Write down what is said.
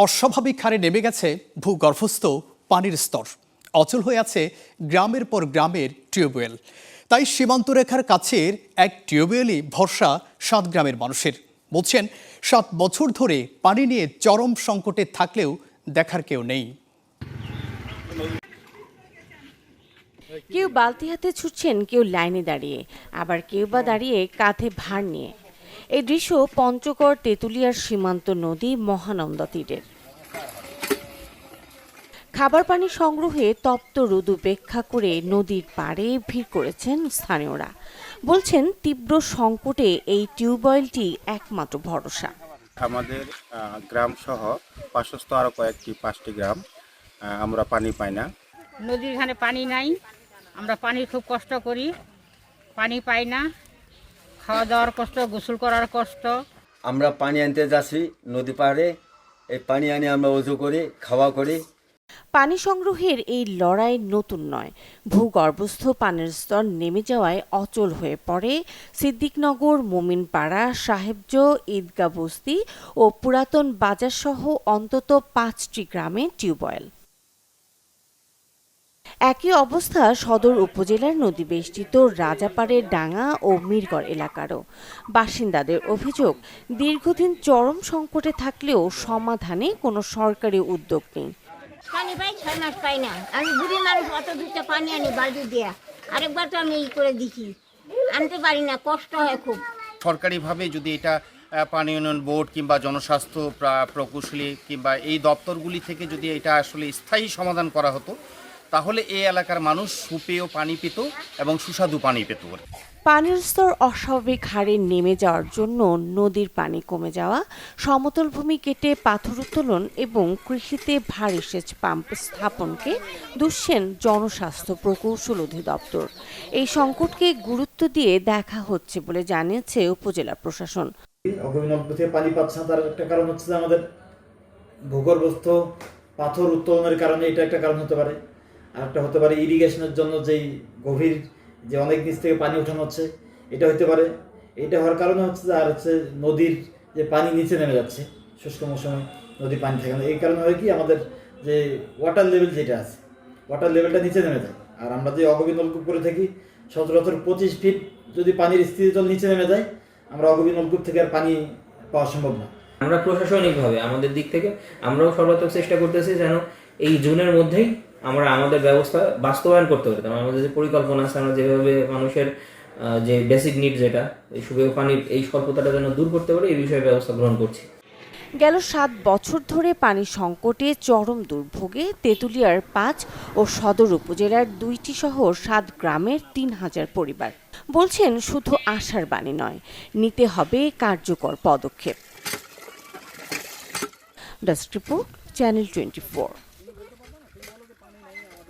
অস্বাভাবিক হারে নেমে গেছে ভূগর্ভস্থ পানির স্তর। অচল হয়ে আছে গ্রামের পর গ্রামের টিউবওয়েল। তাই সীমান্ত রেখার কাছের এক টিউবওয়েলই ভরসা 7 গ্রামের মানুষের। বলছেন 7 বছর ধরে পানি নিয়ে চরম সংকটে থাকলেও দেখার কেউ নেই। কেউ বালতি হাতে ছুটছেন, কেউ লাইনে দাঁড়িয়ে, আবার কেউ বা দাঁড়িয়ে কাঁধে ভার নিয়ে। এই দৃশ্য পঞ্চগড় তেঁতুলিয়ার সীমান্ত নদী মহানন্দা তীরের। খাবার পানি সংগ্রহে তপ্ত রোদ উপেক্ষা করে নদীর পাড়ে ভিড় করেছেন স্থানীয়রা। বলছেন তীব্র সংকটে এই টিউবওয়েলটি একমাত্র ভরসা। আমাদের গ্রাম সহ পার্শ্বস্থ আরও কয়েকটি 5টি গ্রাম আমরা পানি পাই না। নদীর এখানে পানি নাই, আমরা পানির খুব কষ্ট করি, পানি পাই না, খাওয়া দাওয়ার কষ্ট, গোসল করার কষ্ট। আমরা পানি আনতে যাচ্ছি নদী পাড়ে, এই পানি আনি আমরা ওযু করি, খাওয়া করি। পানি সংগ্রহের এই লড়াই নতুন নয়। ভূগর্ভস্থ পানির স্তর নেমে যাওয়ায় অচল হয়ে পড়ে সিদ্দিকনগর, মোমিনপাড়া, সাহেবজ, ঈদগাহ বস্তি ও পুরাতন বাজার সহ অন্তত 5টি গ্রামে টিউবওয়েল। একই অবস্থা সদর উপজেলার নদীবেষ্টিত রাজাপাড়ের ডাঙ্গা ও মিরগড় এলাকারও। বাসিন্দাদের অভিযোগ, দীর্ঘদিন চরম সংকটে থাকলেও সমাধানে কোনো সরকারি উদ্যোগ নেই। পানি পাই 6 মাস পাই না। আমি বুড়ি মানুষ, অত দূরটা পানি আনি বালতি দিয়া, আরেকবার তো আমি করে দিছি, আনতে পারি না, কষ্ট হয় খুব। সরকারিভাবে যদি এটা পানি উন্নয়ন বোর্ড কিংবা জনস্বাস্থ্য প্রকৌশলী কিংবা এই দপ্তরগুলি থেকে যদি এটা আসলে স্থায়ী সমাধান করা হতো, তাহলে এই এলাকার মানুষ সুপেয় পানি পেত এবং সুস্বাদু পানি পেত। পানির স্তর অস্বাভাবিক হারে নেমে যাওয়ার জন্য নদীর পানি কমে যাওয়া, সমতল ভূমি কেটে পাথর উত্তোলন এবং কৃষিতে ভারী সেচ পাম্প স্থাপনকে দুষছেন জনস্বাস্থ্য প্রকৌশল অধিদপ্তর। এই সংকটকে গুরুত্ব দিয়ে দেখা হচ্ছে বলে জানিয়েছে উপজেলা প্রশাসন। পানি পাচ্ছে না, তার একটা কারণ হচ্ছে আমাদের ভূগর্ভস্থ পাথর উত্তোলনের কারণে, এটা একটা কারণ হতে পারে। আর একটা হতে পারে ইরিগেশনের জন্য যেই গভীর যে অনেক নিচ থেকে পানি ওঠানো হচ্ছে, এটা হতে পারে। এটা হওয়ার কারণে হচ্ছে আর হচ্ছে নদীর যে পানি নিচে নেমে যাচ্ছে, শুষ্ক মৌসুমে নদীর পানি থাকে না, এই কারণে হয় কি আমাদের যে ওয়াটার লেভেল যেটা আছে, ওয়াটার লেভেলটা নিচে নেমে যায়। আর আমরা যে অগভীর নলকূপ করে থাকি, সচরাচর 25 ফিট যদি পানির স্থিতিজল নিচে নেমে যায়, আমরা অগভীর নলকূপ থেকে আর পানি পাওয়া সম্ভব না। আমরা প্রশাসনিকভাবে আমাদের দিক থেকে আমরাও সর্বাত্মক চেষ্টা করতেছি যেন এই জুনের মধ্যেই আমরা আমাদের ব্যবস্থা বাস্তবায়ন করতে পারি। আমাদের যে পরিকল্পনা আছে, আমরা যেভাবে মানুষের যে বেসিক নিড, যেটা এই সুপেয় পানির এই স্বল্পতাটা যেন দূর করতে পারি, এই বিষয়ে ব্যবস্থা গ্রহণ করছি। গেল 7 বছর ধরে পানি সংকটে চরম দুর্ভোগে তেঁতুলিয়ার 5 ও সদর উপজেলার 2টি সহ 7 গ্রামের 3000 পরিবার। বলছেন শুধু আশার বাণী নয়, নিতে হবে কার্যকর পদক্ষেপ। Desk report, channel 24।